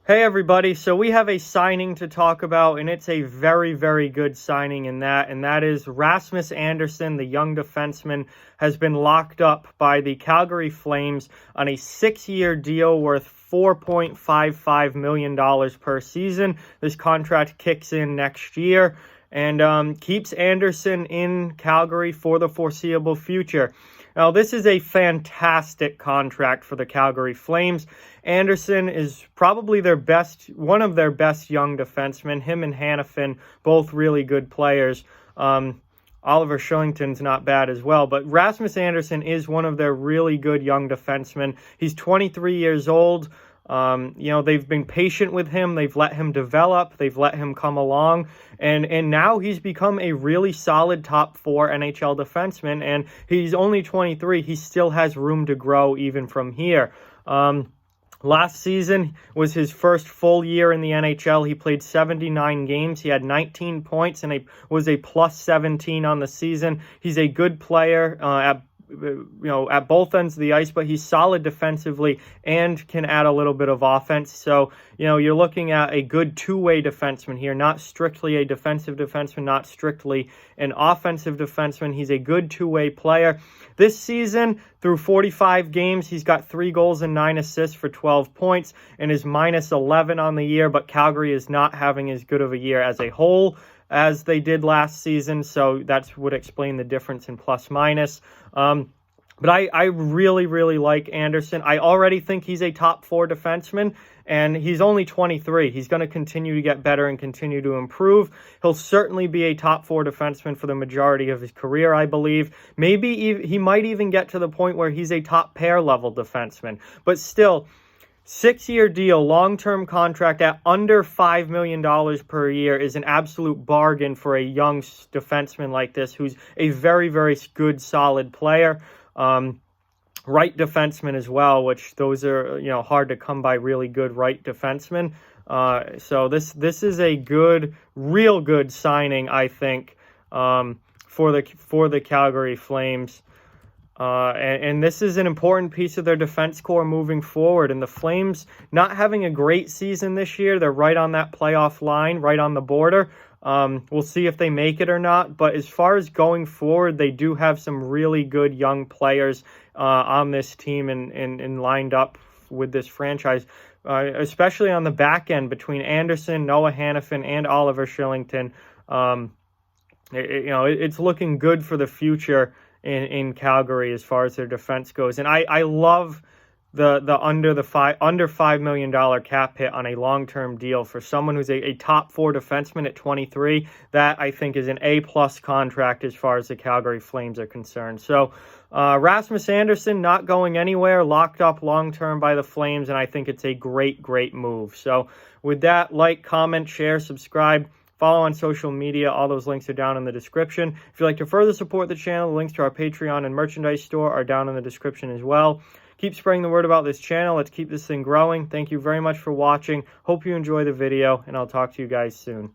Hey everybody, so we have a signing to talk about, and it's a very, very good signing and that is Rasmus Andersson, the young defenseman, has been locked up by the Calgary Flames on a 6-year deal worth $4.55 million per season. This contract kicks in next year and keeps Andersson in Calgary for the foreseeable future. Now, this is a fantastic contract for the Calgary Flames. Andersson is probably one of their best young defensemen. Him and Hanifin, both really good players. Oliver Shillington's not bad as well, but Rasmus Andersson is one of their really good young defensemen. He's 23 years old. They've been patient with him. They've let him develop. They've let him come along. And now he's become a really solid top 4 NHL defenseman. And he's only 23. He still has room to grow even from here. Last season was his first full year in the NHL. He played 79 games. He had 19 points and was a plus 17 on the season. He's a good player at both ends of the ice, but he's solid defensively and can add a little bit of offense. So, you're looking at a good two-way defenseman here, not strictly a defensive defenseman, not strictly an offensive defenseman. He's a good two-way player. This season, through 45 games, he's got 3 goals and 9 assists for 12 points and is minus 11 on the year, but Calgary is not having as good of a year as a whole as they did last season, so that would explain the difference in plus minus. But I really, really like Andersson. I already think he's a top 4 defenseman, and he's only 23. He's going to continue to get better and continue to improve. He'll certainly be a top 4 defenseman for the majority of his career, I believe. Maybe he might even get to the point where he's a top pair level defenseman. But still, 6-year deal, long-term contract at under $5 million per year is an absolute bargain for a young defenseman like this, who's a very, very good, solid player. Right defenseman as well, which those are, hard to come by, really good right defensemen. So this is a good, real good signing, I think, for the Calgary Flames. And this is an important piece of their defense core moving forward. And the Flames not having a great season this year, they're right on that playoff line, right on the border. We'll see if they make it or not. But as far as going forward, they do have some really good young players on this team and lined up with this franchise, especially on the back end between Andersson, Noah Hanifin, and Oliver Shillington. It's looking good for the future in Calgary as far as their defense goes. And I love the under $5 million cap hit on a long-term deal for someone who's a top 4 defenseman at 23. That, I think, is an A-plus contract as far as the Calgary Flames are concerned. So Rasmus Andersson not going anywhere, locked up long-term by the Flames, and I think it's a great, great move. So with that, like, comment, share, subscribe. Follow on social media. All those links are down in the description. If you'd like to further support the channel, the links to our Patreon and merchandise store are down in the description as well. Keep spreading the word about this channel. Let's keep this thing growing. Thank you very much for watching. Hope you enjoy the video, and I'll talk to you guys soon.